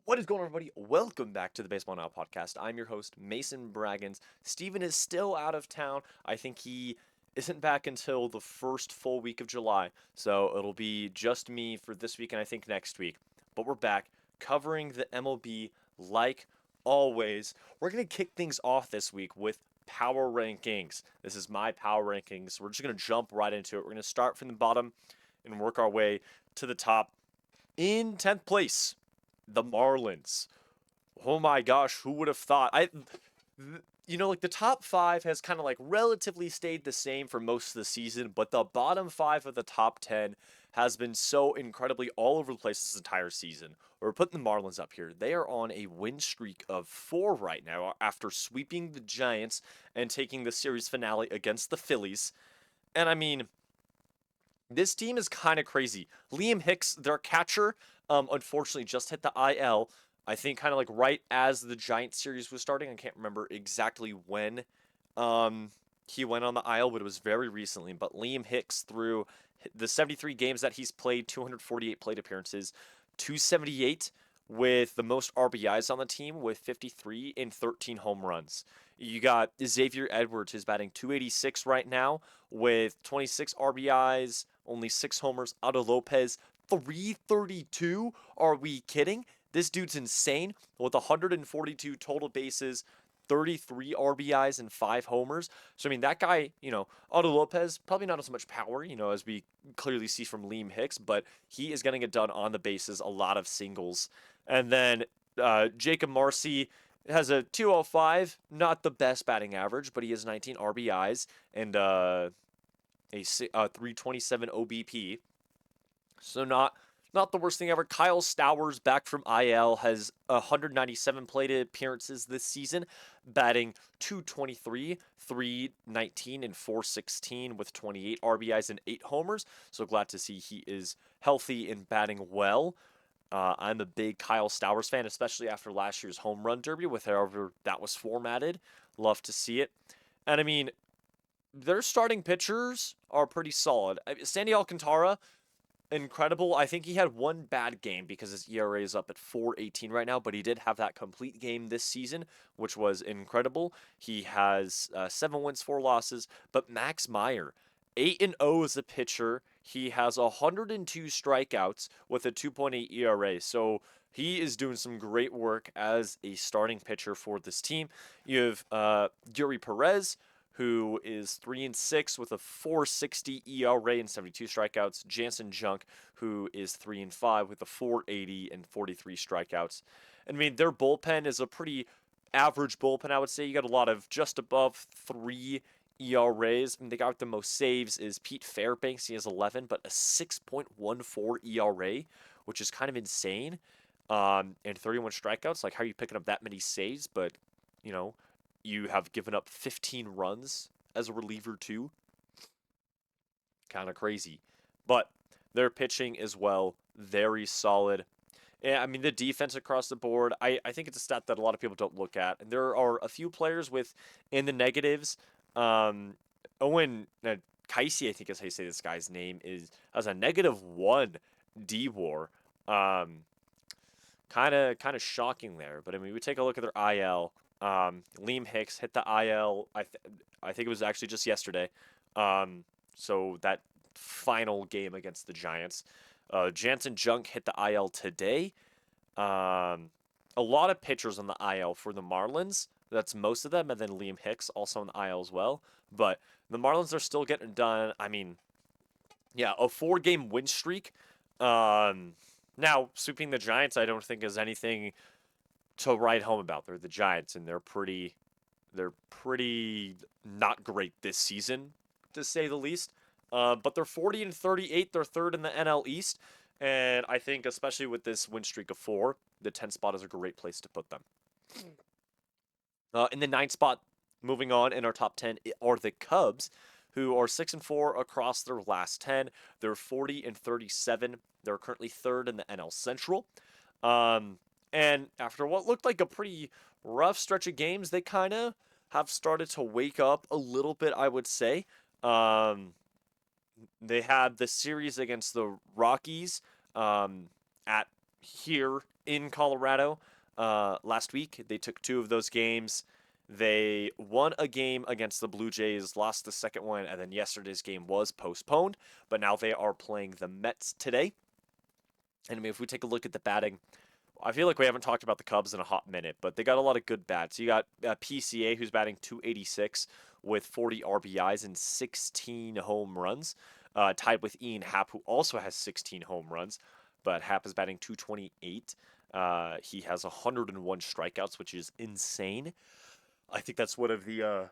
What is going on, everybody? Welcome back to the Baseball Now podcast. I'm your host, Mason Braggins. Steven is still out of town. I think he isn't back until the first full week of July, so it'll be just me for this week and I think next week. But we're back covering the MLB like always. We're going to kick things off this week with power rankings. This is my power rankings. We're just going to jump right into it. We're going to start from the bottom and work our way to the top. In 10th place, the Marlins. Oh my gosh, who would have thought? Like the top five has kind of like relatively stayed the same for most of the season, but the bottom five of the top 10 has been so incredibly all over the place this entire season. We're putting the Marlins up here. They are on a win streak of 4 right now after sweeping the Giants and taking the series finale against the Phillies. And I mean, this team is kind of crazy. Liam Hicks, their catcher, unfortunately just hit the IL. I think kind of like right as the Giants series was starting. I can't remember exactly when he went on the IL, but it was very recently. But Liam Hicks, through the 73 games that he's played, 248 plate appearances, 278 with the most RBIs on the team with 53 and 13 home runs. You got Xavier Edwards, who's batting 286 right now with 26 RBIs, only 6 homers. Otto Lopez, 332? Are we kidding? This dude's insane with 142 total bases, 33 RBIs, and 5 homers. So, I mean, that guy, Otto Lopez, probably not as much power, as we clearly see from Liam Hicks, but he is getting it done on the bases, a lot of singles. And then Jacob Marcy has a 205, not the best batting average, but he has 19 RBIs and a 327 OBP. So not the worst thing ever. Kyle Stowers, back from IL, has 197 plate appearances this season, batting 223, 319, and 416 with 28 RBIs and 8 homers. So glad to see he is healthy and batting well. I'm a big Kyle Stowers fan, especially after last year's home run derby, with however that was formatted. Love to see it. And I mean, their starting pitchers are pretty solid. Sandy Alcantara, incredible. I think he had one bad game because his ERA is up at 4.18 right now, but he did have that complete game this season, which was incredible. He has 7 wins, 4 losses. But Max Meyer, 8-0 as a pitcher. He has 102 strikeouts with a 2.8 ERA. So he is doing some great work as a starting pitcher for this team. You have Yuri Perez, who is 3-6 with a 4.60 ERA and 72 strikeouts. Jansen Junk, who is 3-5 with a 4.80 and 43 strikeouts. I mean, their bullpen is a pretty average bullpen, I would say. You got a lot of just above 3 ERAs. I mean, the guy with the most saves is Pete Fairbanks. He has 11, but a 6.14 ERA, which is kind of insane. And 31 strikeouts. Like, how are you picking up that many saves? But, you know, you have given up 15 runs as a reliever, too. Kind of crazy. But their pitching as well, very solid. Yeah, I mean, the defense across the board, I think it's a stat that a lot of people don't look at. And there are a few players with in the negatives. Owen Kaisi, I think is how you say this guy's name, has a -1 D WAR. Kind of shocking there. But I mean, we take a look at their IL. Liam Hicks hit the IL. I think it was actually just yesterday. So that final game against the Giants. Jansen Junk hit the IL today. A lot of pitchers on the IL for the Marlins. That's most of them, and then Liam Hicks also on the IL as well. But the Marlins are still getting it done. I mean, yeah, a 4-game win streak. Now sweeping the Giants, I don't think is anything to write home about. They're the Giants, and they're pretty not great this season, to say the least. But they're 40-38. They're third in the NL East, and I think especially with this win streak of 4, the 10th spot is a great place to put them. In the 9th spot, moving on in our top 10 are the Cubs, who are 6-4 across their last 10. They're 40-37. They're currently third in the NL Central. And after what looked like a pretty rough stretch of games, they kind of have started to wake up a little bit, I would say. Um, they had the series against the Rockies at here in Colorado last week. They took two of those games. They won a game against the Blue Jays, lost the second one, and then yesterday's game was postponed. But now they are playing the Mets today. And I mean, if we take a look at the batting, I feel like we haven't talked about the Cubs in a hot minute, but they got a lot of good bats. You got PCA, who's batting 286 with 40 RBIs and 16 home runs, tied with Ian Happ, who also has 16 home runs, but Happ is batting 228. He has 101 strikeouts, which is insane. I think that's one of the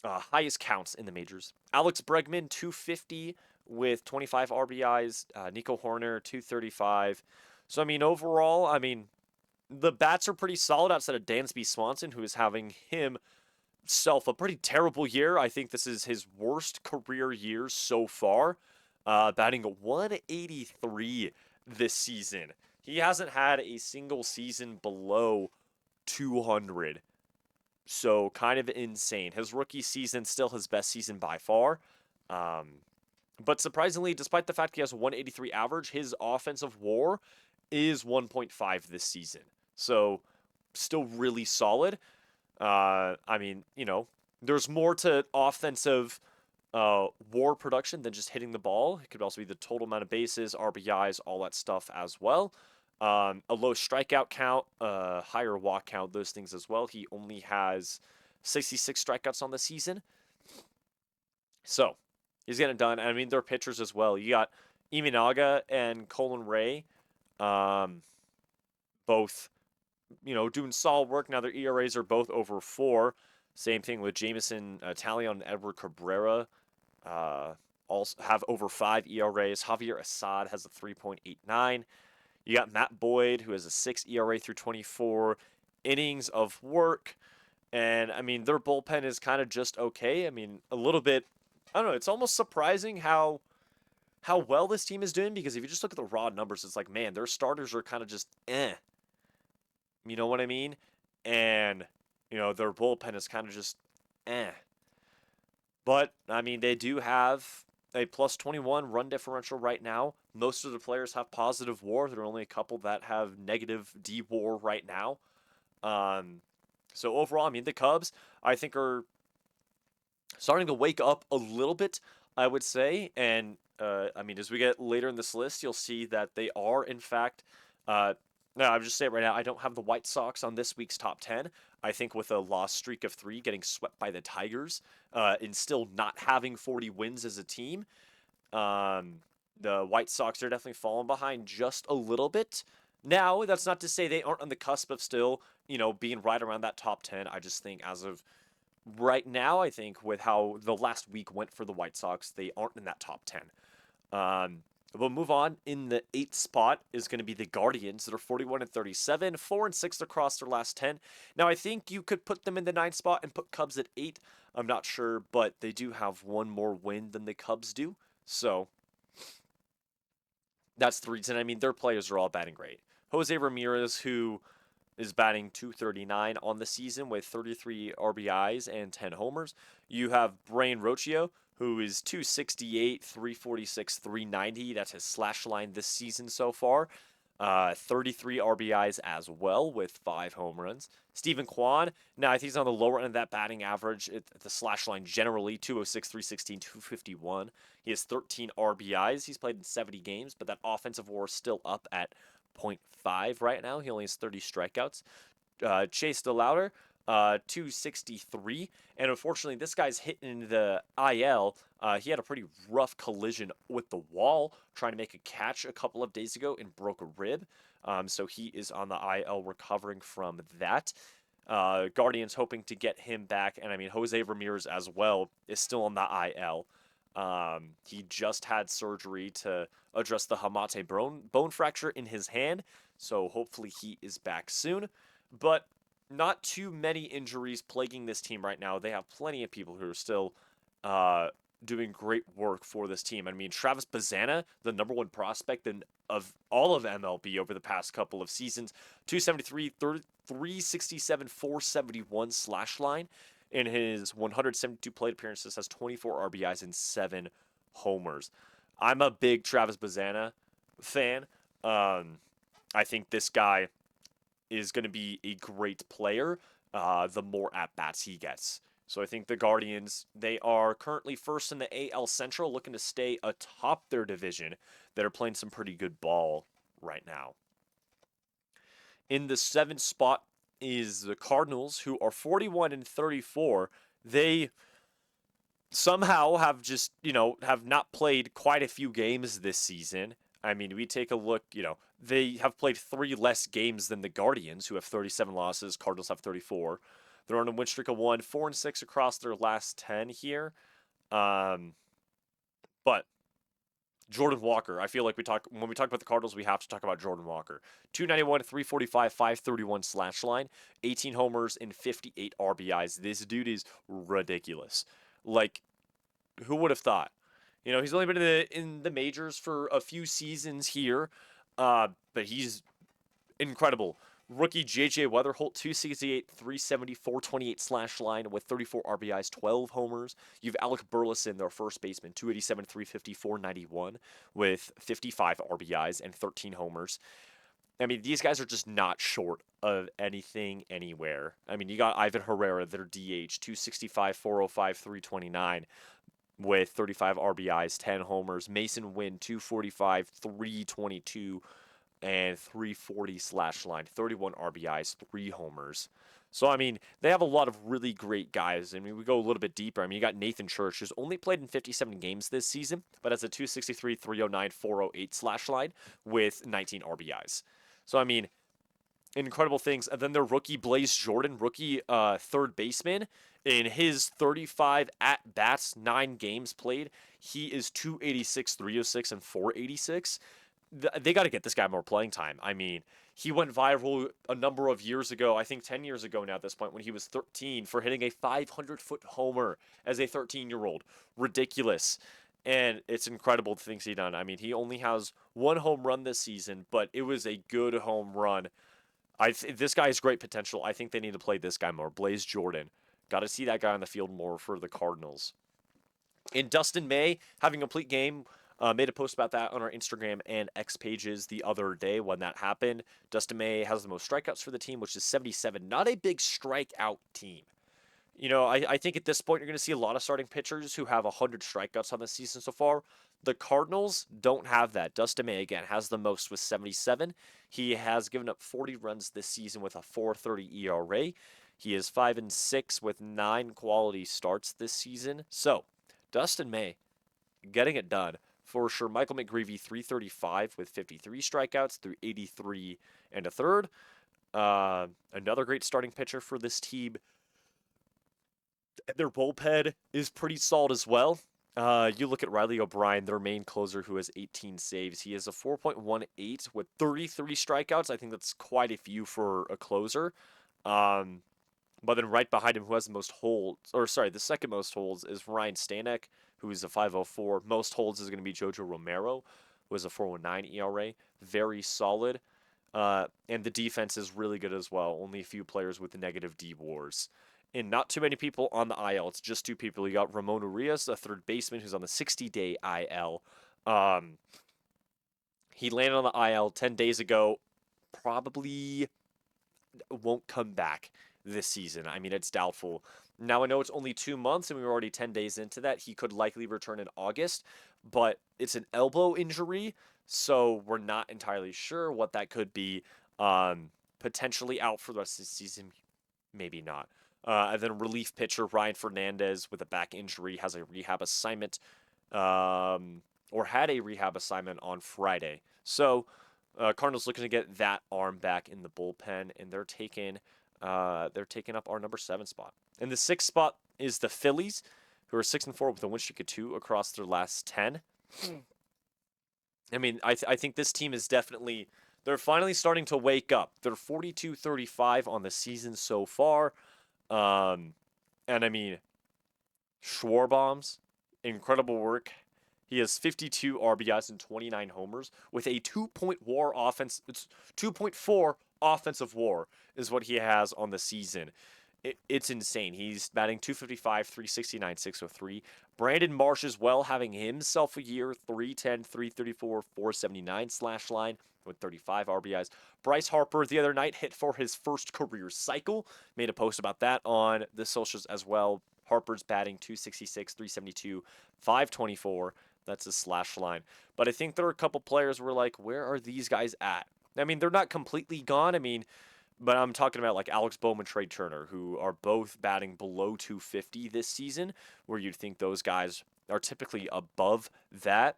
highest counts in the majors. Alex Bregman, 250 with 25 RBIs. Nico Horner, 235. So, I mean, overall, I mean, the bats are pretty solid outside of Dansby Swanson, who is having himself a pretty terrible year. I think this is his worst career year so far, batting 183 this season. He hasn't had a single season below 200. So kind of insane. His rookie season still his best season by far. Um, but surprisingly, despite the fact he has a 183 average, his offensive WAR is 1.5 this season. So still really solid. I mean, there's more to offensive WAR production than just hitting the ball. It could also be the total amount of bases, RBIs, all that stuff as well. A low strikeout count, higher walk count, those things as well. He only has 66 strikeouts on the season. So he's getting it done. I mean, they're pitchers as well. You got Imanaga and Colin Ray, both, doing solid work. Now their ERAs are both over 4. Same thing with Jameson Talion and Edward Cabrera. Also have over 5 ERAs. Javier Assad has a 3.89. You got Matt Boyd, who has a 6 ERA through 24 innings of work. And, I mean, their bullpen is kind of just okay. I mean, a little bit, I don't know, it's almost surprising how well this team is doing, because if you just look at the raw numbers, it's like, man, their starters are kind of just eh. You know what I mean? And, their bullpen is kind of just eh. But, I mean, they do have a plus 21 run differential right now. Most of the players have positive WAR. There are only a couple that have negative D WAR right now. So overall, I mean, the Cubs, I think, are starting to wake up a little bit, I would say. And, I mean, as we get later in this list, you'll see that they are, in fact, no, I'll just say it right now. I don't have the White Sox on this week's top 10. I think with a loss streak of 3, getting swept by the Tigers, and still not having 40 wins as a team, the White Sox are definitely falling behind just a little bit. Now, that's not to say they aren't on the cusp of still, being right around that top 10. I just think as of right now, I think with how the last week went for the White Sox, they aren't in that top 10. We'll move on. In the 8th spot is going to be the Guardians, that are 41 and 37, 4 and 6 across their last 10. Now, I think you could put them in the 9th spot and put Cubs at 8. I'm not sure, but they do have one more win than the Cubs do. So that's the reason. I mean, their players are all batting great. Jose Ramirez, who is batting 239 on the season with 33 RBIs and 10 homers. You have Brain Rocchio, who is 268, 346, 390. That's his slash line this season so far. 33 RBIs as well with 5 home runs. Stephen Kwan, now I think he's on the lower end of that batting average at the slash line generally, 206, 316, 251. He has 13 RBIs. He's played in 70 games, but that offensive WAR is still up at 0.5 right now. He only has 30 strikeouts. Chase DeLauder, 263, and unfortunately this guy's hitting the IL. He had a pretty rough collision with the wall trying to make a catch a couple of days ago and broke a rib. So he is on the IL recovering from that. Guardians hoping to get him back, and I mean Jose Ramirez as well is still on the IL. He just had surgery to address the Hamate bone fracture in his hand, so hopefully he is back soon. But not too many injuries plaguing this team right now. They have plenty of people who are still doing great work for this team. I mean, Travis Bazzana, the number 1 prospect of all of MLB over the past couple of seasons, 273, 367, 471 slash line. In his 172 plate appearances, has 24 RBIs and 7 homers. I'm a big Travis Bazzana fan. I think this guy is going to be a great player the more at bats he gets. So I think the Guardians, they are currently first in the AL Central, looking to stay atop their division. They're playing some pretty good ball right now. In the seventh spot is the Cardinals, who are 41 and 34. They somehow have just, have not played quite a few games this season. I mean, we take a look, they have played 3 less games than the Guardians, who have 37 losses. Cardinals have 34. They're on a win streak of 4 and 6 across their last 10 here. Um, but Jordan Walker, I feel like when we talk about the Cardinals, we have to talk about Jordan Walker. 291, 345, 531 slash line, 18 homers and 58 RBIs. This dude is ridiculous. Like, who would have thought? He's only been in the majors for a few seasons here, but he's incredible. Rookie J.J. Weatherholt, 268, 370, 428 slash line with 34 RBIs, 12 homers. You have Alec Burleson, their first baseman, 287, 350, 491 with 55 RBIs and 13 homers. I mean, these guys are just not short of anything anywhere. I mean, you got Ivan Herrera, their DH, 265, 405, 329 with 35 RBIs, 10 homers. Mason Wynn, 245, 322 and 340 slash line, 31 RBIs, 3 homers. So, I mean, they have a lot of really great guys. I mean, we go a little bit deeper. I mean, you got Nathan Church, who's only played in 57 games this season, but has a 263, 309, 408 slash line with 19 RBIs. So, I mean, incredible things. And then their rookie Blaze Jordan, rookie third baseman, in his 35 at bats, 9 games played, he is 286, 306, and 486. They got to get this guy more playing time. I mean, he went viral a number of years ago, I think 10 years ago now at this point, when he was 13 for hitting a 500-foot homer as a 13-year-old. Ridiculous. And it's incredible the things he done. I mean, he only has 1 home run this season, but it was a good home run. This guy has great potential. I think they need to play this guy more. Blaze Jordan. Got to see that guy on the field more for the Cardinals. In Dustin May, having a complete game, made a post about that on our Instagram and X pages the other day when that happened. Dustin May has the most strikeouts for the team, which is 77. Not a big strikeout team. I think at this point you're going to see a lot of starting pitchers who have 100 strikeouts on the season so far. The Cardinals don't have that. Dustin May, again, has the most with 77. He has given up 40 runs this season with a 4.30 ERA. He is 5 and 6 with 9 quality starts this season. So, Dustin May getting it done for sure. Michael McGreevy, 335 with 53 strikeouts through 83 and a third. Another great starting pitcher for this team. Their bullpen is pretty solid as well. You look at Riley O'Brien, their main closer, who has 18 saves. He has a 4.18 with 33 strikeouts. I think that's quite a few for a closer. But then right behind him, who has the most holds, the second most holds is Ryan Stanek, who is a 5.04. Most holds is going to be Jojo Romero, who has a 4.19 ERA. Very solid. And the defense is really good as well. Only a few players with negative D WARs. And not too many people on the IL. It's just 2 people. You got Ramon Urias, a third baseman, who's on the 60-day IL. He landed on the IL 10 days ago. Probably won't come back this season. I mean, it's doubtful. Now, I know it's only 2 months, and we were already 10 days into that. He could likely return in August, but it's an elbow injury, so we're not entirely sure what that could be. Potentially out for the rest of the season, maybe not. And then relief pitcher Ryan Fernandez with a back injury has a rehab assignment, or had a rehab assignment on Friday. So, Cardinals looking to get that arm back in the bullpen, and they're taking up our number 7 spot. And the 6th spot is the Phillies, who are 6-4 with a win streak of 2 across their last 10. I mean, I think this team is definitely, they're finally starting to wake up. They're 42-35 on the season so far. And I mean, Schwarbaum's incredible work. He has 52 RBIs and 29 homers with a 2-point WAR offense. It's 2.4 offensive WAR is what he has on the season. it's insane. He's batting 255, 369, 603. Brandon Marsh as well, having himself a year, 310, 334, 479 slash line with 35 RBIs. Bryce Harper the other night hit for his first career cycle. Made a post about that on the socials as well. Harper's batting 266, 372, 524. That's his slash line. But I think there are a couple players where like, where are these guys at? I mean, they're not completely gone. I mean, but I'm talking about like Alex Bowman, Trey Turner, who are both batting below 250 this season, where you'd think those guys are typically above that.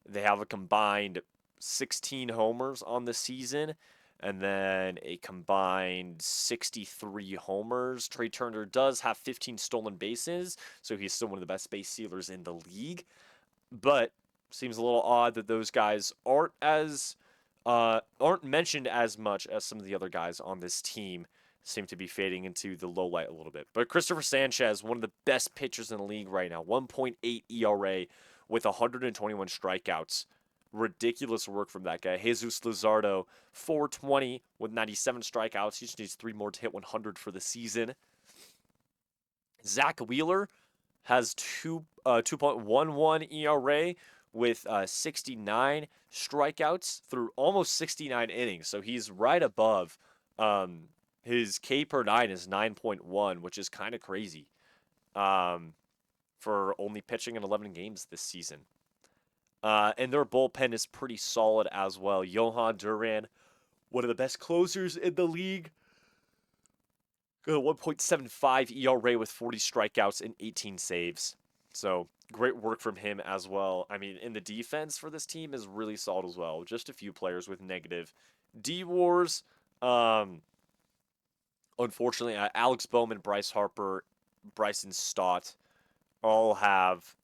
They have a combined 16 homers on the season and then a combined 63 homers. Trey Turner does have 15 stolen bases, so he's still one of the best base stealers in the league. But seems a little odd that those guys aren't mentioned as much as some of the other guys on this team. Seem to be fading into the low light a little bit. But Christopher Sanchez, one of the best pitchers in the league right now, 1.8 ERA with 121 strikeouts. Ridiculous work from that guy. Jesus Luzardo, 420 with 97 strikeouts. He just needs 3 more to hit 100 for the season. Zach Wheeler has 2.11 ERA with 69 strikeouts through almost 69 innings. So he's right above. His K per 9 is 9.1, which is kind of crazy for only pitching in 11 games this season. And their bullpen is pretty solid as well. Johan Duran, one of the best closers in the league. 1.75 ERA with 40 strikeouts and 18 saves. So great work from him as well. I mean, in the defense for this team is really solid as well. Just a few players with negative D-Wars. Unfortunately, Alex Bowman, Bryce Harper, Bryson Stott all have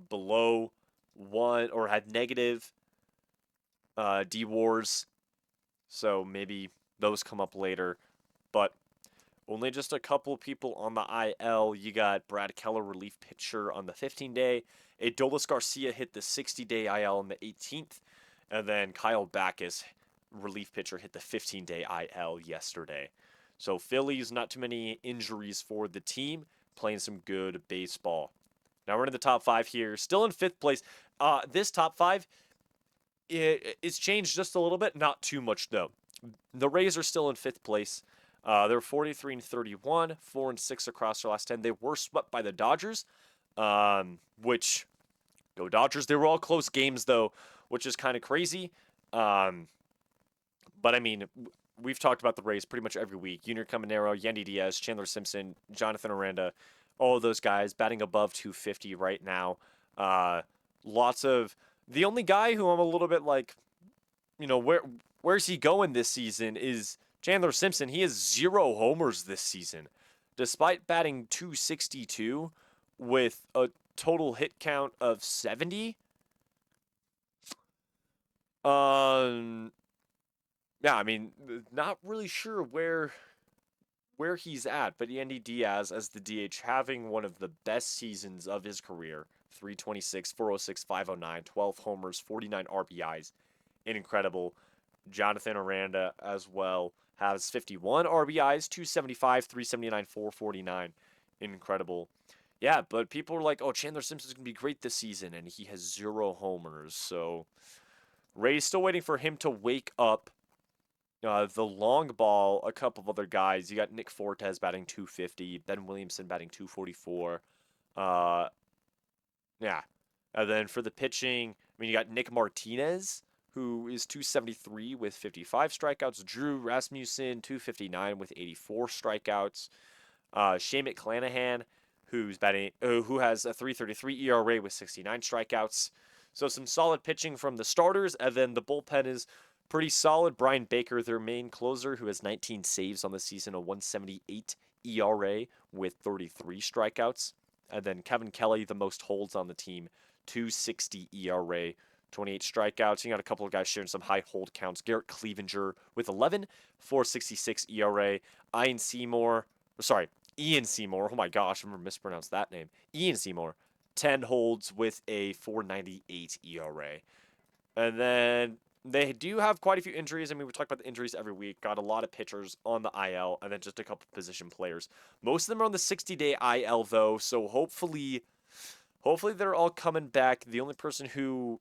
below 1 or had negative D-Wars. So maybe those come up later. But only just a couple of people on the IL. You got Brad Keller, relief pitcher, on the 15-day. Adolis Garcia hit the 60-day IL on the 18th. And then Kyle Backus, relief pitcher, hit the 15-day IL yesterday. So Phillies, not too many injuries for the team, playing some good baseball. Now we're in the top 5 here. Still in 5th place. This top 5, it's changed just a little bit. Not too much, though. The Rays are still in 5th place. They're 43-31, 4-6 across their last 10. They were swept by the Dodgers, which, go Dodgers. They were all close games, though, which is kind of crazy. But, I mean, we've talked about the Rays pretty much every week. Junior Caminero, Yandy Diaz, Chandler Simpson, Jonathan Aranda, all of those guys batting above 250 right now. Lots of... The only guy who I'm a little bit like, where's he going this season is Chandler Simpson. He has 0 homers this season, despite batting 262 with a total hit count of 70. Yeah, I mean, not really sure where he's at, but Yandy Diaz as the DH having one of the best seasons of his career. 326, 406, 509, 12 homers, 49 RBIs. Incredible. Jonathan Aranda as well has 51 RBIs, 275, 379, 449. Incredible. Yeah, but people are like, oh, Chandler Simpson's going to be great this season, and he has 0 homers. So Ray's still waiting for him to wake up. The long ball, a couple of other guys. You got Nick Fortes batting 250, Ben Williamson batting 244. Yeah. And then for the pitching, I mean, you got Nick Martinez, who is 273 with 55 strikeouts. Drew Rasmussen, 259 with 84 strikeouts. Shane McClanahan, who has a 333 ERA with 69 strikeouts. So some solid pitching from the starters, and then the bullpen is pretty solid. Brian Baker, their main closer, who has 19 saves on the season, a 178 ERA with 33 strikeouts. And then Kevin Kelly, the most holds on the team, 260 ERA, 28 strikeouts. You got a couple of guys sharing some high hold counts. Garrett Cleavinger with 11, 466 ERA. Ian Seymour. Oh my gosh, I'm going to mispronounce that name. Ian Seymour, 10 holds with a 498 ERA. And then they do have quite a few injuries. I mean, we talk about the injuries every week. Got a lot of pitchers on the IL, and then just a couple position players. Most of them are on the 60-day IL though, so hopefully they're all coming back. The only person who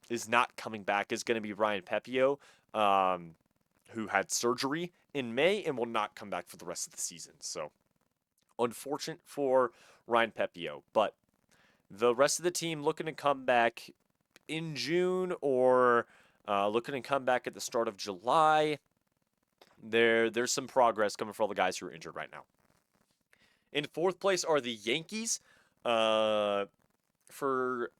is not coming back is going to be Ryan Pepio, um, who had surgery in May and will not come back for the rest of the season. So unfortunate for Ryan Pepio, but the rest of the team looking to come back in June or looking to come back at the start of July. There's some progress coming for all the guys who are injured right now. In fourth place are the Yankees. For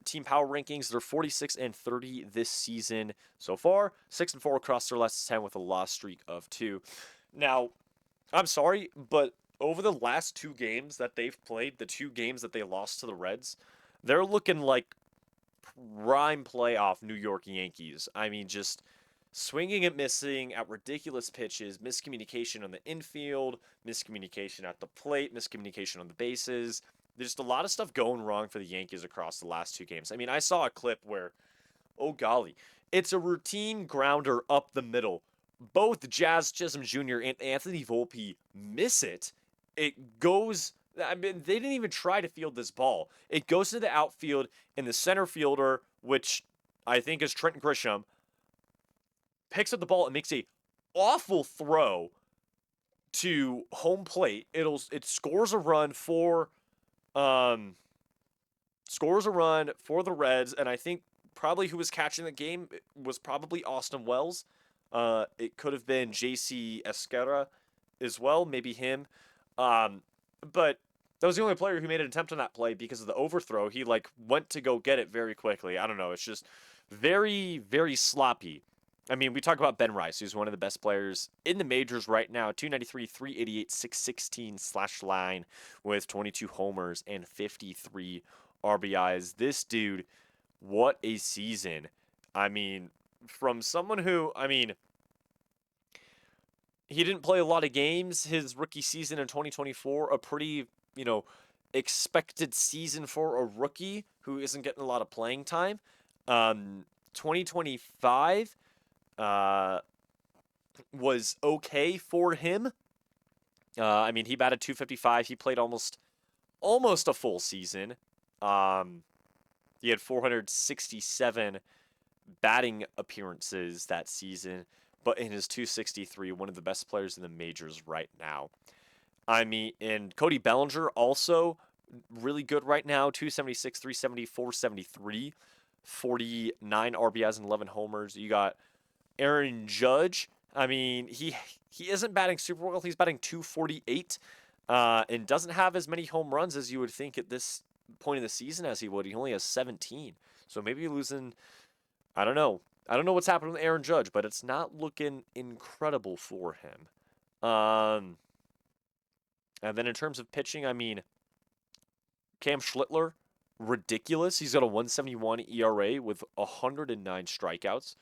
team power rankings, they're 46 and 30 this season so far. 6 and 4 across their last 10 with a loss streak of 2. Now, I'm sorry, but over the last 2 games that they've played, the 2 games that they lost to the Reds, they're looking like prime playoff New York Yankees. I mean, just swinging and missing at ridiculous pitches, miscommunication on the infield, miscommunication at the plate, miscommunication on the bases. There's just a lot of stuff going wrong for the Yankees across the last 2 games. I mean, I saw a clip where, oh golly, it's a routine grounder up the middle. Both Jazz Chisholm Jr. and Anthony Volpe miss it. It goes. I mean, they didn't even try to field this ball. It goes to the outfield, and the center fielder, which I think is Trent Grisham, picks up the ball and makes a awful throw to home plate. It scores a run for the Reds, and I think probably who was catching the game was probably Austin Wells. It could have been J.C. Esquerra as well, maybe him. But that was the only player who made an attempt on that play because of the overthrow. He went to go get it very quickly. I don't know. It's just very, very sloppy. I mean, we talk about Ben Rice, who's one of the best players in the majors right now. 293, 388, 616 slash line with 22 homers and 53 RBIs. This dude, what a season. I mean, from someone who, he didn't play a lot of games his rookie season in 2024, a pretty, expected season for a rookie who isn't getting a lot of playing time. 2025 was okay for him. He batted 255. He played almost a full season. He had 467 batting appearances that season, but in his 263, one of the best players in the majors right now. And Cody Bellinger also really good right now, 276, 370, 473, 49 RBIs and 11 homers. You got Aaron Judge. He isn't batting super well. He's batting 248 and doesn't have as many home runs as you would think at this point in the season as he would. He only has 17. So maybe losing, I don't know. I don't know what's happening with Aaron Judge, but it's not looking incredible for him. And then in terms of pitching, Cam Schlittler, ridiculous. He's got a 171 ERA with 109 strikeouts.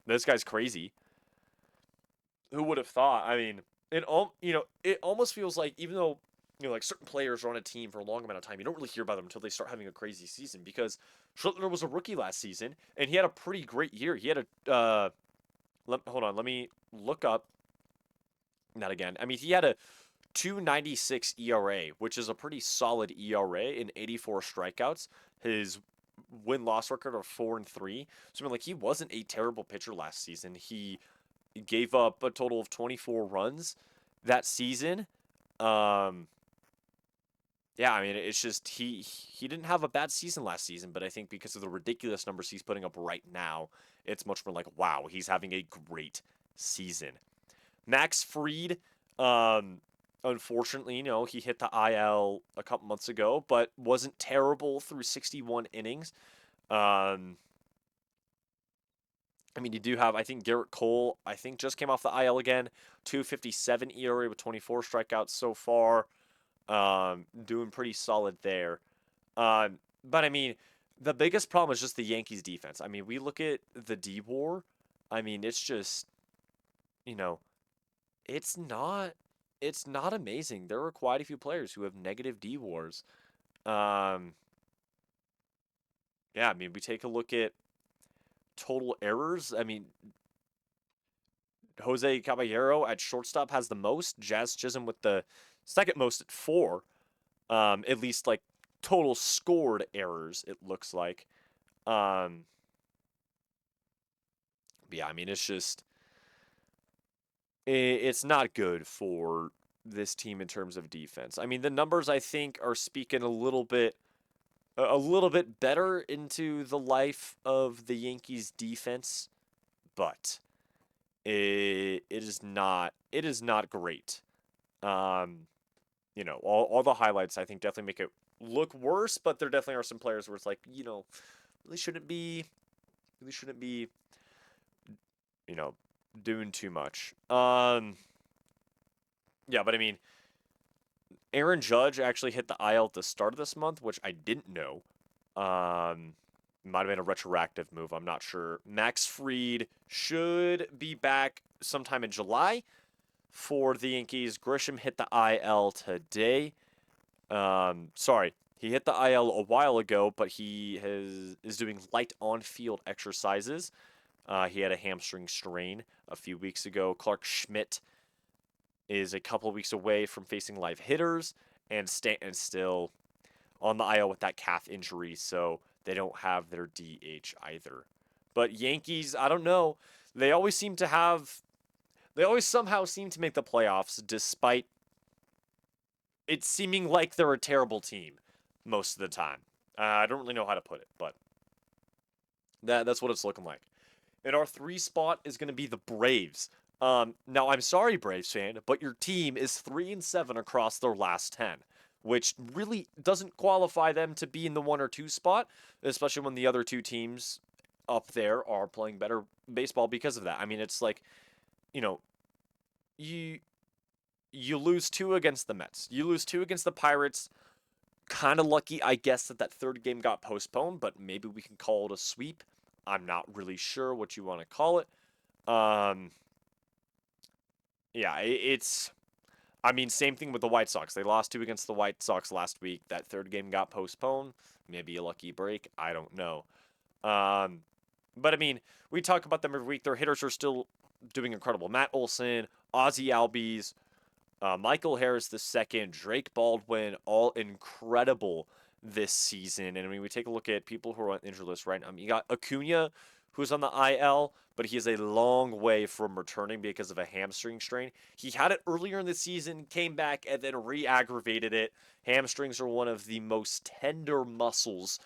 This guy's crazy. Who would have thought? It almost feels like even though certain players are on a team for a long amount of time, you don't really hear about them until they start having a crazy season because Schlittler was a rookie last season and he had a pretty great year. He had hold on, let me look up. Not again. He had a 296 ERA, which is a pretty solid ERA and 84 strikeouts. His win-loss record of 4-3. So he wasn't a terrible pitcher last season. He gave up a total of 24 runs that season. It's just he didn't have a bad season last season, but I think because of the ridiculous numbers he's putting up right now, it's much more like, wow, he's having a great season. Max Fried, unfortunately, he hit the IL a couple months ago, but wasn't terrible through 61 innings. You do have, I think, Garrett Cole, just came off the IL again. 257 ERA with 24 strikeouts so far. Doing pretty solid there. But the biggest problem is just the Yankees defense. We look at the D-WAR. It's just, it's not amazing. There are quite a few players who have negative D-WARs. We take a look at total errors. I mean, Jose Caballero at shortstop has the most. Jazz Chisholm with the second most at 4. At least like total scored errors, it looks like. Um, yeah, I mean, it's just it's not good for this team in terms of defense. I mean, the numbers I think are speaking a little bit better into the life of the Yankees defense, but it is not great. Um, all the highlights I think definitely make it look worse, but there definitely are some players where it's like, really shouldn't be really shouldn't be, you know, doing too much. Yeah, but I mean, Aaron Judge actually hit the IL at the start of this month, which I didn't know. Um, Might have been a retroactive move. I'm not sure. Max Fried should be back sometime in July for the Yankees. Grisham hit the IL today. Sorry, he hit the IL a while ago, but is doing light on-field exercises. He had a hamstring strain a few weeks ago. Clark Schmidt is a couple weeks away from facing live hitters, and Stanton still on the IL with that calf injury, so they don't have their DH either. But Yankees, I don't know. They always seem to have. They always somehow seem to make the playoffs, despite it seeming like they're a terrible team most of the time. I don't really know how to put it, but that's what it's looking like. And our 3 spot is going to be the Braves. Now I'm sorry, Braves fan, but your team is 3-7 across their last 10, which really doesn't qualify them to be in the 1 or 2 spot, especially when the other 2 teams up there are playing better baseball because of that. I mean, it's like, you know, you you lose 2 against the Mets, you lose 2 against the Pirates. Kind of lucky, I guess, that that third game got postponed, but maybe we can call it a sweep. I'm not really sure what you want to call it. Um, yeah, it's. I mean, same thing with the White Sox. They lost 2 against the White Sox last week. That third game got postponed. Maybe a lucky break. I don't know. Um, but I mean, we talk about them every week. Their hitters are still doing incredible. Matt Olson, Ozzy Albies, Michael Harris the second, Drake Baldwin, all incredible this season. And I mean, we take a look at people who are on the injured list right now. You got Acuna, who's on the IL, but he is a long way from returning because of a hamstring strain. He had it earlier in the season, came back, and then re-aggravated it. Hamstrings are one of the most tender muscles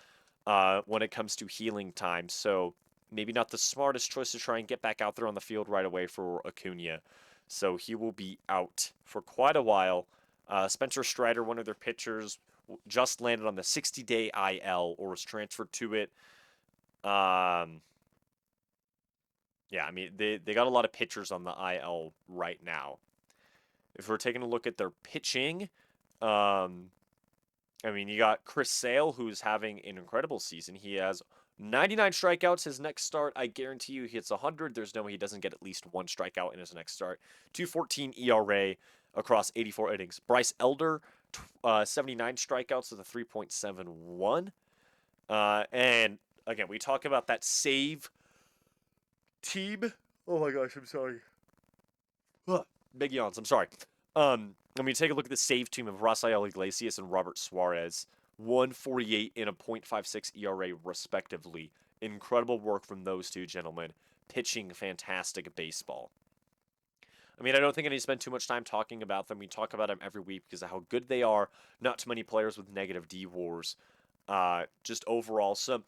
when it comes to healing time. So maybe not the smartest choice to try and get back out there on the field right away for Acuna. So he will be out for quite a while. Spencer Strider, one of their pitchers, just landed on the 60-day IL or was transferred to it. Um, yeah, I mean, they got a lot of pitchers on the IL right now. If we're taking a look at their pitching, um, I mean, you got Chris Sale, who's having an incredible season. He has 99 strikeouts. His next start, I guarantee you, he hits 100. There's no way he doesn't get at least 1 strikeout in his next start. 2.14 ERA across 84 innings. Bryce Elder, 79 strikeouts with a 3.71. And again, we talk about that save team. Oh my gosh, I'm sorry. Ugh, big yawns. I'm sorry. I mean, take a look at the save team of Rafael Iglesias and Robert Suarez. 148 and a .56 ERA, respectively. Incredible work from those 2 gentlemen. Pitching fantastic baseball. I mean, I don't think I need to spend too much time talking about them. We talk about them every week because of how good they are. Not too many players with negative D-WARs. Just overall. So,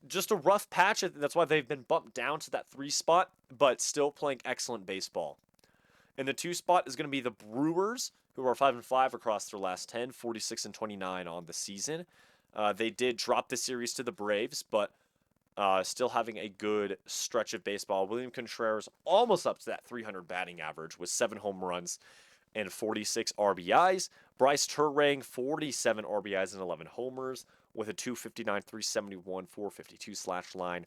just a rough patch. That's why they've been bumped down to that 3 spot, but still playing excellent baseball. And the 2 spot is going to be the Brewers, who are 5-5 across their last 10, 46-29 on the season. They did drop the series to the Braves, but still having a good stretch of baseball. William Contreras almost up to that 300 batting average with 7 home runs and 46 RBIs. Bryce Turang, 47 RBIs and 11 homers with a 259, 371, 452 slash line.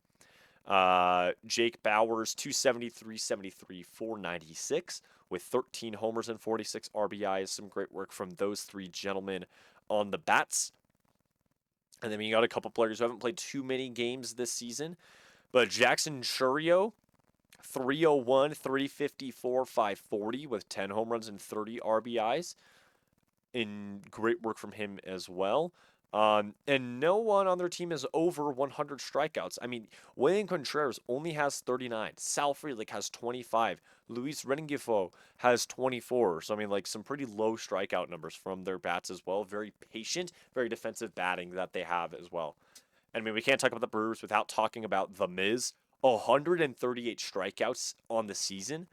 Jake Bowers, 270, 373, 496 with 13 homers and 46 RBIs. Some great work from those 3 gentlemen on the bats. And then you got a couple players who haven't played too many games this season. But Jackson Churio, 301, 354, 540 with 10 home runs and 30 RBIs. In great work from him as well. And no one on their team is over 100 strikeouts. I mean, William Contreras only has 39. Sal Frelick has 25. Luis Rengifo has 24. So, I mean, like some pretty low strikeout numbers from their bats as well. Very patient, very defensive batting that they have as well. And I mean, we can't talk about the Brewers without talking about The Miz. 138 strikeouts on the season.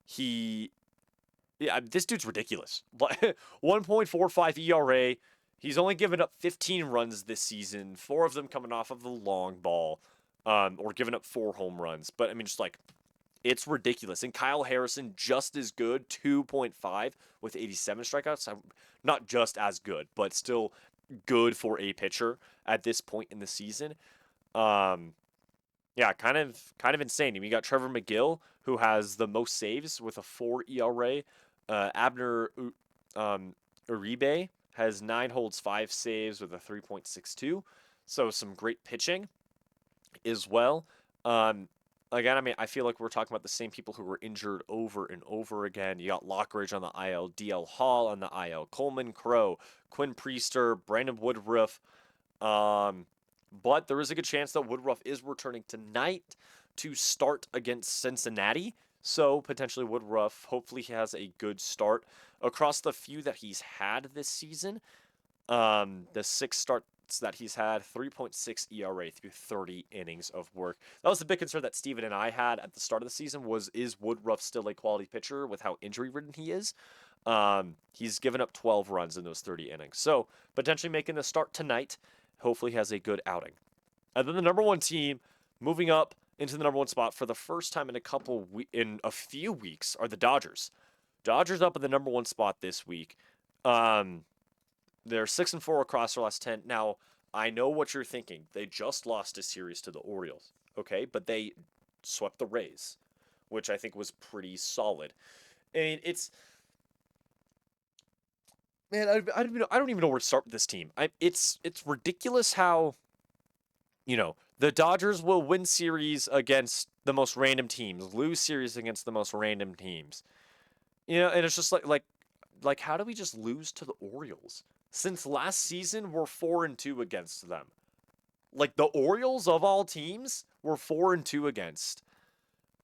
He Yeah, this dude's ridiculous. 1.45 ERA. He's only given up 15 runs this season, 4 of them coming off of the long ball, or giving up 4 home runs. But I mean, just like, it's ridiculous. And Kyle Harrison, just as good, 2.5 with 87 strikeouts. Not just as good, but still good for a pitcher at this point in the season. Um, yeah, kind of insane. We got Trevor McGill, who has the most saves with a 4 ERA. Abner Uribe has 9 holds, 5 saves with a 3.62. So some great pitching as well. Again, I mean, I feel like we're talking about the same people who were injured over and over again. You got Lockridge on the IL, DL Hall on the IL, Coleman Crow, Quinn Priester, Brandon Woodruff. But there is a good chance that Woodruff is returning tonight to start against Cincinnati. So potentially Woodruff, hopefully he has a good start. Across the few that he's had this season, the 6 starts that he's had, 3.6 ERA through 30 innings of work. That was the big concern that Steven and I had at the start of the season was Woodruff still a quality pitcher with how injury-ridden he is? He's given up 12 runs in those 30 innings. So potentially making the start tonight. Hopefully has a good outing. And then the number 1 team moving up into the number 1 spot for the first time in a few weeks are the Dodgers. Dodgers up in the number 1 spot this week. They're 6-4 across their last 10. Now, I know what you're thinking. They just lost a series to the Orioles, okay? But they swept the Rays, which I think was pretty solid. I mean, man, I don't even know where to start with this team. It's ridiculous how, the Dodgers will win series against the most random teams, lose series against the most random teams. And it's just like how do we just lose to the Orioles? Since last season, we're 4-2 against them. Like the Orioles of all teams, we're 4-2 against.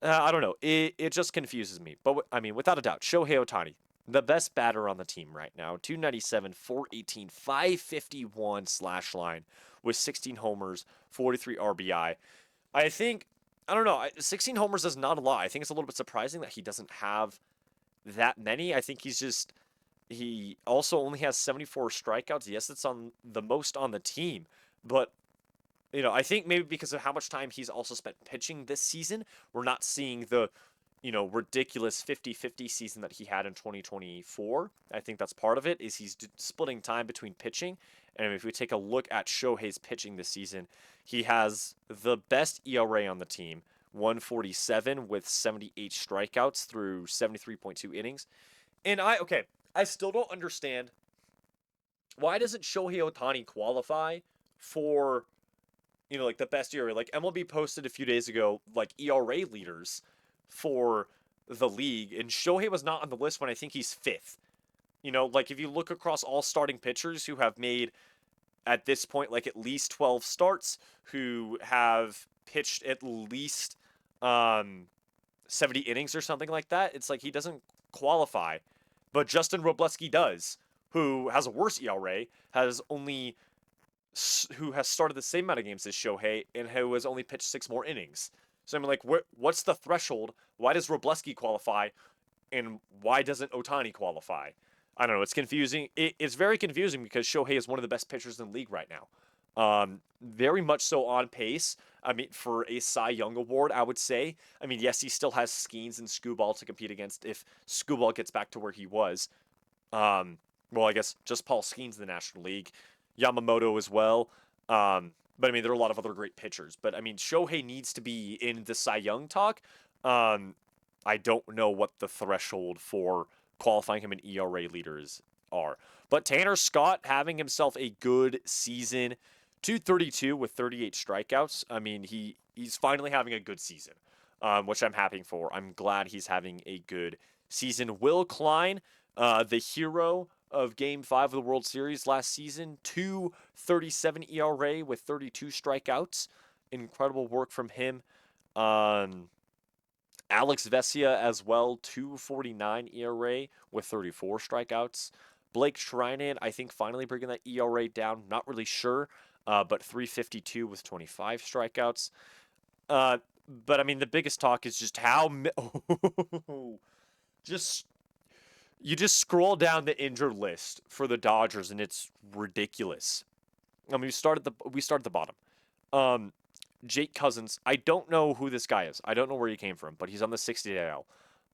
I don't know. It just confuses me. But I mean, without a doubt, Shohei Ohtani, the best batter on the team right now. 297, 418, 551 slash line with 16 homers, 43 RBI. I don't know. 16 homers is not a lot. I think it's a little bit surprising that he doesn't have that many. I think he also only has 74 strikeouts. Yes, it's on the most on the team, but I think maybe because of how much time he's also spent pitching this season, we're not seeing the ridiculous 50-50 season that he had in 2024. I think that's part of it, is he's splitting time between pitching. And if we take a look at Shohei's pitching this season, he has the best ERA on the team, 147 with 78 strikeouts through 73.2 innings. And I still don't understand, why doesn't Shohei Ohtani qualify for, like the best ERA? Like MLB posted a few days ago, like ERA leaders for the league, and Shohei was not on the list when I think he's 5th. Like if you look across all starting pitchers who have made at this point like at least 12 starts, who have pitched at least 70 innings or something like that, it's like he doesn't qualify. But Justin Robleski does, who has a worse ERA, who has started the same amount of games as Shohei, and who has only pitched 6 more innings. So I mean, like, what's the threshold? Why does Robleski qualify, and why doesn't Ohtani qualify? I don't know. It's confusing. It's very confusing because Shohei is one of the best pitchers in the league right now. Very much so on pace. I mean, for a Cy Young award, I would say. I mean, yes, he still has Skeens and Skubal to compete against if Skubal gets back to where he was. Well, I guess just Paul Skeens in the National League. Yamamoto as well. But I mean, there are a lot of other great pitchers. But I mean, Shohei needs to be in the Cy Young talk. I don't know what the threshold for qualifying him in ERA leaders are. But Tanner Scott having himself a good season. 232 with 38 strikeouts. I mean, he's finally having a good season, which I'm happy for. I'm glad he's having a good season. Will Klein, the hero of Game 5 of the World Series last season, 237 ERA with 32 strikeouts. Incredible work from him. Um, Alex Vesia as well, 249 ERA with 34 strikeouts. Blake Trinan, I think, finally bringing that ERA down. Not really sure, but 352 with 25 strikeouts. Uh, but I mean, the biggest talk is just just you just scroll down the injured list for the Dodgers, and it's ridiculous. I mean, we start at the bottom. Um, Jake Cousins. I don't know who this guy is. I don't know where he came from, but he's on the 60-day IL.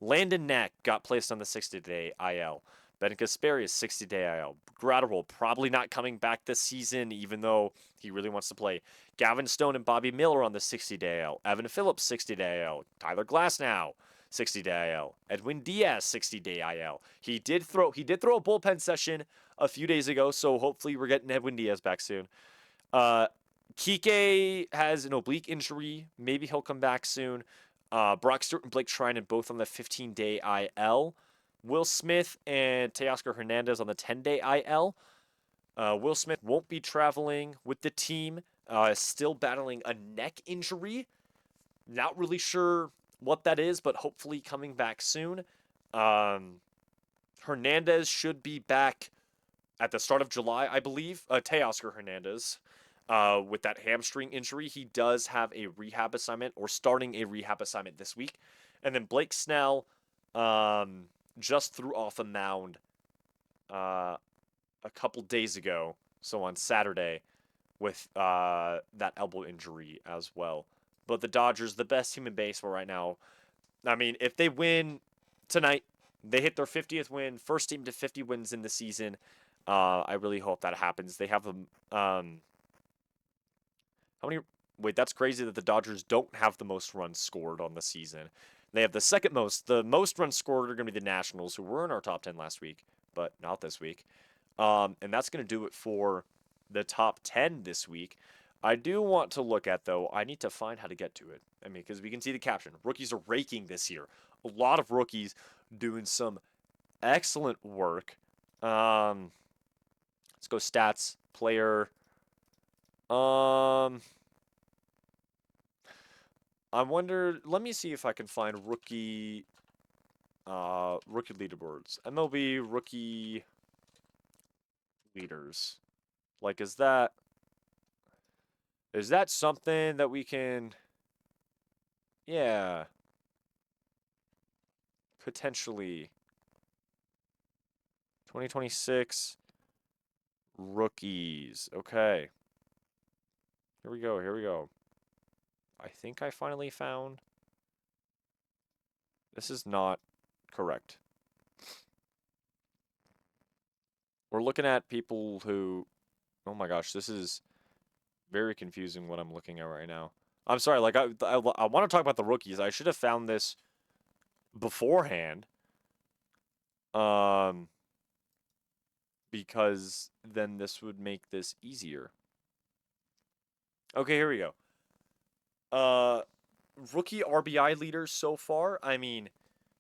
Landon Knack got placed on the 60-day IL. Ben Kasperi is 60-day IL. Gratterall probably not coming back this season, even though he really wants to play. Gavin Stone and Bobby Miller on the 60-day IL. Evan Phillips 60-day IL. Tyler Glasnow 60-day IL. Edwin Diaz 60-day IL. He did throw a bullpen session a few days ago, so hopefully we're getting Edwin Diaz back soon. Uh, Kike has an oblique injury. Maybe he'll come back soon. Brock Stewart and Blake Trinan both on the 15-day IL. Will Smith and Teoscar Hernandez on the 10-day IL. Will Smith won't be traveling with the team. Still battling a neck injury. Not really sure what that is, but hopefully coming back soon. Hernandez should be back at the start of July, I believe. Teoscar Hernandez. With that hamstring injury, he does have a rehab assignment or starting a rehab assignment this week. And then Blake Snell just threw off a mound a couple days ago, so on Saturday, with that elbow injury as well. But the Dodgers, the best team in baseball right now. I mean, if they win tonight, they hit their 50th win, first team to 50 wins in the season. I really hope that happens. They have them. How many? Wait, that's crazy that the Dodgers don't have the most runs scored on the season. They have the second most. The most runs scored are going to be the Nationals, who were in our top 10 last week, but not this week. And that's going to do it for the top 10 this week. I do want to look at, though, I need to find how to get to it. I mean, because we can see the caption. Rookies are raking this year. A lot of rookies doing some excellent work. Let's go stats, player. I wonder. Let me see if I can find rookie leaderboards. MLB rookie leaders. Like, is that something that we can? Yeah, potentially. 2026 rookies. Okay. Here we go. Here we go. I think I finally found. This is not correct. We're looking at people who. Oh my gosh, this is very confusing what I'm looking at right now. I'm sorry, like, I want to talk about the rookies. I should have found this beforehand. Because then this would make this easier. Okay, here we go. Rookie RBI leaders so far. I mean,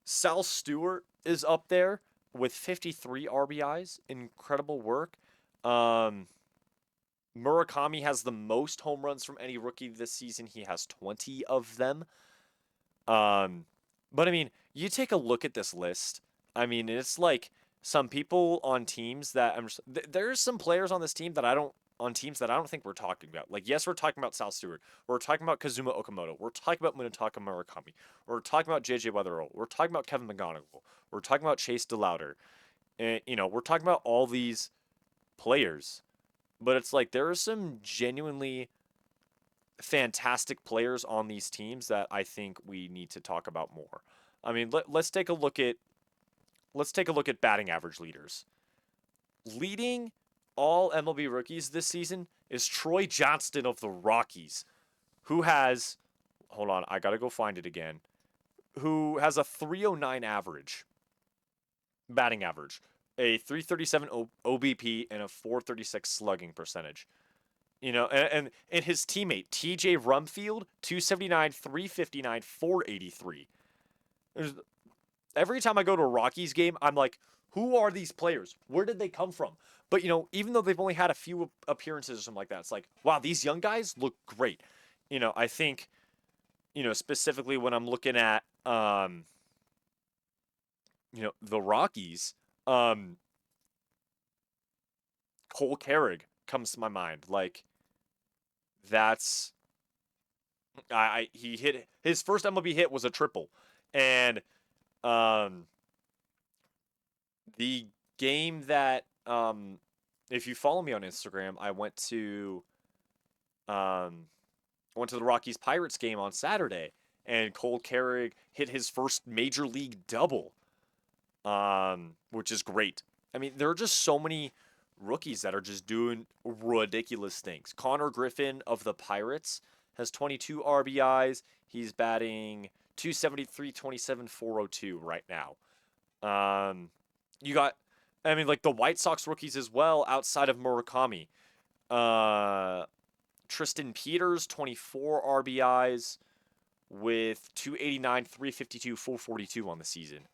Sal Stewart is up there with 53 RBIs. Incredible work. Murakami has the most home runs from any rookie this season. He has 20 of them. But I mean, you take a look at this list. I mean, it's like some people on teams that there's some players on this team that I don't on teams that I don't think we're talking about. Like, yes, we're talking about Sal Stewart. We're talking about Kazuma Okamoto. We're talking about Munetaka Murakami. We're talking about JJ Weatherall. We're talking about Kevin McGonigal. We're talking about Chase DeLauder. And, we're talking about all these players. But it's like there are some genuinely fantastic players on these teams that I think we need to talk about more. I mean, let's take a look at batting average leaders. Leading all MLB rookies this season is Troy Johnston of the Rockies, who has, hold on, I gotta go find it again, who has a 309 average, batting average, a 337 OBP, and a 436 slugging percentage. And his teammate TJ Rumfield, 279, 359, 483. There's every time I go to a Rockies game, I'm like, who are these players? Where did they come from? But even though they've only had a few appearances or something like that, it's like, wow, these young guys look great. I think, specifically when I'm looking at the Rockies, um Cole Carrig comes to my mind. Like that's he hit his first MLB hit was a triple. And um the game that if you follow me on Instagram, um I went to the Rockies Pirates game on Saturday, and Cole Carrig hit his first major league double, which is great. I mean, there are just so many rookies that are just doing ridiculous things. Connor Griffin of the Pirates has 22 RBIs. He's batting 273, 27, 402 right now. You got, I mean, like the White Sox rookies as well outside of Murakami. Uh, Tristan Peters, 24 RBIs with 289, 352, 442 on the season.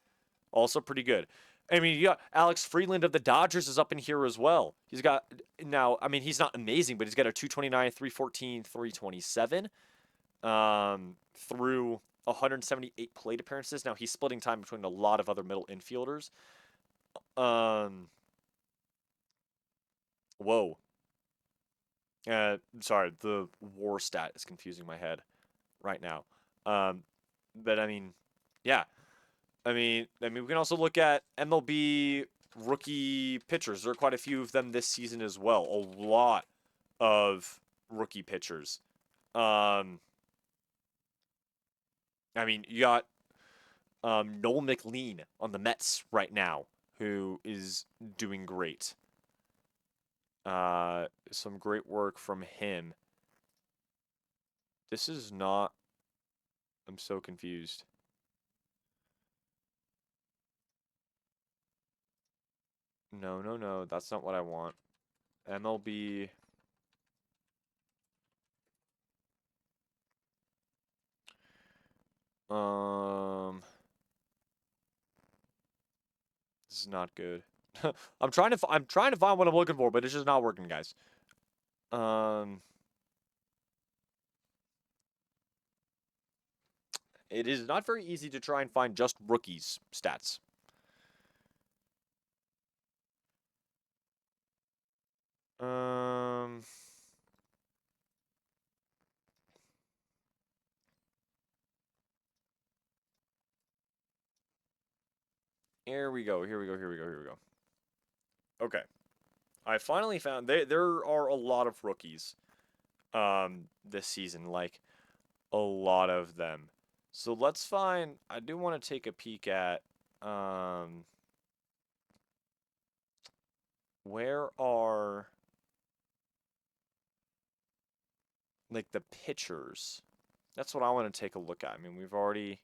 Also pretty good. I mean, you got Alex Freeland of the Dodgers is up in here as well. He's got now, I mean, he's not amazing, but he's got a 229, 314, 327 through 178 plate appearances. Now he's splitting time between a lot of other middle infielders. Um, whoa. Sorry, the WAR stat is confusing my head right now. Um, but I mean, yeah. We can also look at MLB rookie pitchers. There are quite a few of them this season as well. A lot of rookie pitchers. Um, you got Noel McLean on the Mets right now, who is doing great. Some great work from him. This is not. I'm so confused. No, no, no. That's not what I want. MLB. Um, this is not good. I'm trying to find what I'm looking for, but it's just not working, guys. Um, it is not very easy to try and find just rookies stats. Um, here we go. Here we go. Here we go. Here we go. Okay, I finally found there are a lot of rookies this season, like a lot of them. So let's find. I do want to take a peek at where are like the pitchers. That's what I want to take a look at. I mean, we've already,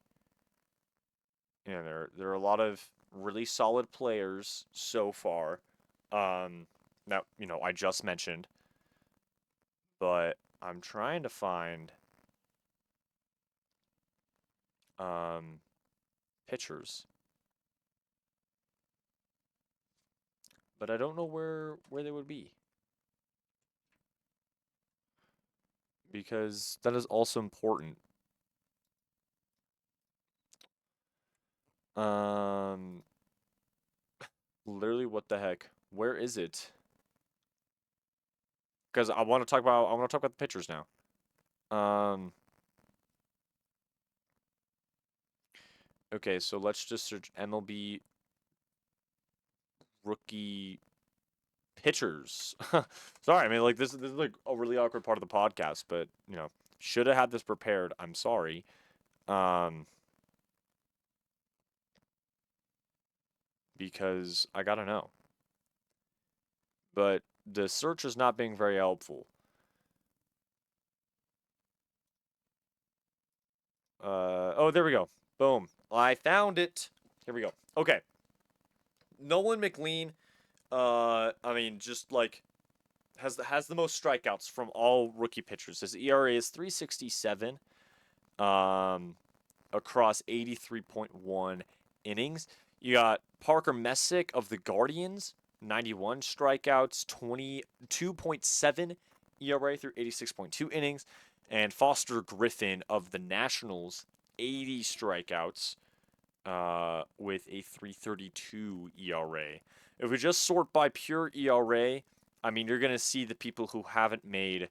there are a lot of really solid players so far. That I just mentioned, but I'm trying to find um pitchers, but I don't know where they would be because that is also important. Um, literally, what the heck? Where is it? Because I want to talk about the pitchers now. Um, okay, so let's just search MLB rookie pitchers. Sorry, I mean like this is like a really awkward part of the podcast, but should have had this prepared. I'm sorry. Um, because I gotta know. But the search is not being very helpful. Oh, there we go. Boom. I found it. Here we go. Okay. Nolan McLean. Just like has the most strikeouts from all rookie pitchers. His ERA is 3.67 um, across 83.1 innings. You got Parker Messick of the Guardians, 91 strikeouts, 22.7 ERA through 86.2 innings, and Foster Griffin of the Nationals, 80 strikeouts with a 3.32 ERA. If we just sort by pure ERA, I mean, you're going to see the people who haven't made,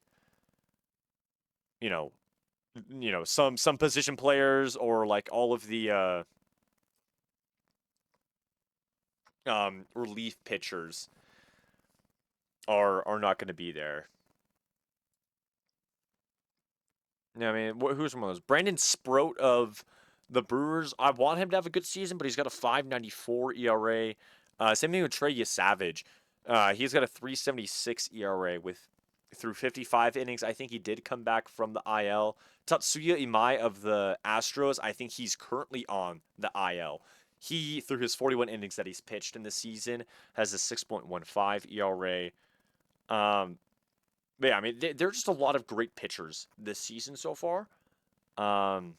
you know, some position players or like all of the relief pitchers are not going to be there. I mean, who's one of those? Brandon Sproat of the Brewers. I want him to have a good season, but he's got a 5.94 ERA. Same thing with Trey Savage. He's got a 3.76 ERA with through 55 innings. I think he did come back from the IL. Tatsuya Imai of the Astros. I think he's currently on the IL. He, through his 41 innings that he's pitched in the season, has a 6.15 ERA. But yeah, I mean, there are just a lot of great pitchers this season so far. Um,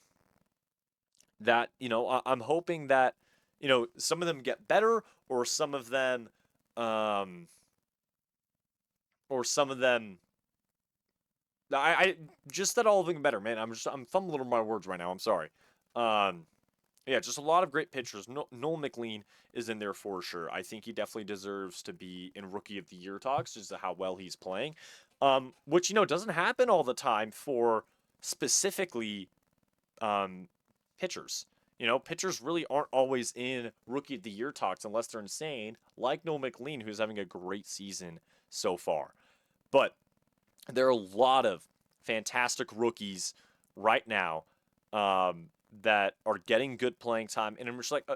that I'm hoping that some of them get better, or some of them, um, or some of them. I just that all of them get better, man. I'm fumbling over my words right now. I'm sorry. Um, yeah, just a lot of great pitchers. Noel McLean is in there for sure. I think he definitely deserves to be in Rookie of the Year talks, just how well he's playing. Which doesn't happen all the time for specifically pitchers. Pitchers really aren't always in Rookie of the Year talks unless they're insane, like Noel McLean, who's having a great season so far. But there are a lot of fantastic rookies right now that are getting good playing time, and I'm just like,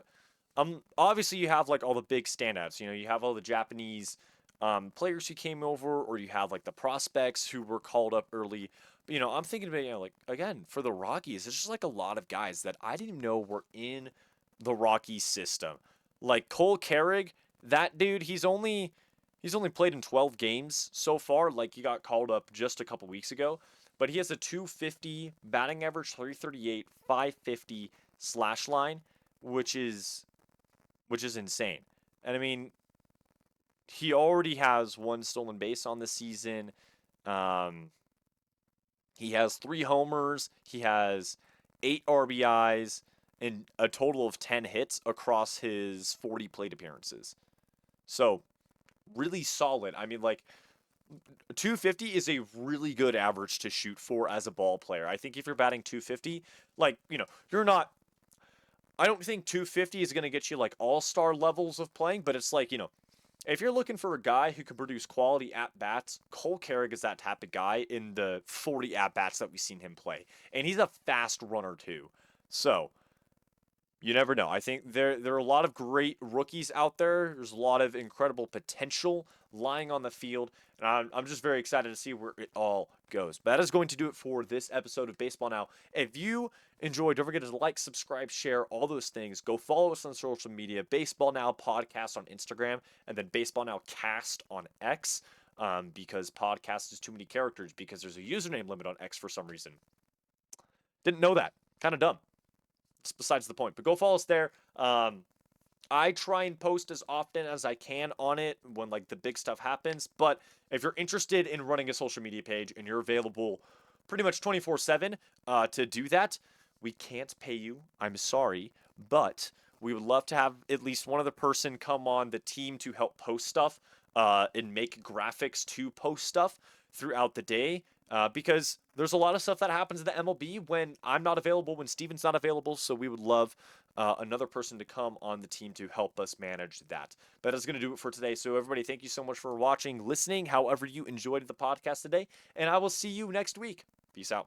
obviously you have like all the big standouts. You have all the Japanese players who came over, or you have like the prospects who were called up early. But, I'm thinking about like again for the Rockies, it's just like a lot of guys that I didn't even know were in the Rockies system. Like Cole Carrig, that dude, he's only played in 12 games so far. Like he got called up just a couple weeks ago, but he has a 250 batting average, 338, 550 slash line, which is insane. And I mean, he already has one stolen base on the season. Um, he has 3 homers. He has 8 RBIs and a total of 10 hits across his 40 plate appearances. So really solid. I mean, like 250 is a really good average to shoot for as a ball player. I think if you're batting 250, like, you're not. I don't think 250 is going to get you like all-star levels of playing, but it's like, if you're looking for a guy who can produce quality at-bats, Cole Carrig is that type of guy in the 40 at-bats that we've seen him play. And he's a fast runner too. So, you never know. I think there are a lot of great rookies out there. There's a lot of incredible potential lying on the field, and I'm just very excited to see where it all goes. But that is going to do it for this episode of Baseball Now. If you enjoyed, don't forget to like, subscribe, share, all those things. Go follow us on social media, Baseball Now Podcast on Instagram, and then Baseball Now Cast on X, because podcast is too many characters because there's a username limit on X for some reason. Didn't know that. Kind of dumb. It's besides the point. But go follow us there. I try and post as often as I can on it when like the big stuff happens. But if you're interested in running a social media page and you're available pretty much 24/7 to do that, we can't pay you. I'm sorry, but we would love to have at least one other person come on the team to help post stuff and make graphics to post stuff throughout the day. Because there's a lot of stuff that happens in the MLB when I'm not available, when Steven's not available. So we would love another person to come on the team to help us manage that. That is going to do it for today. So everybody, thank you so much for watching, listening, however you enjoyed the podcast today. And I will see you next week. Peace out.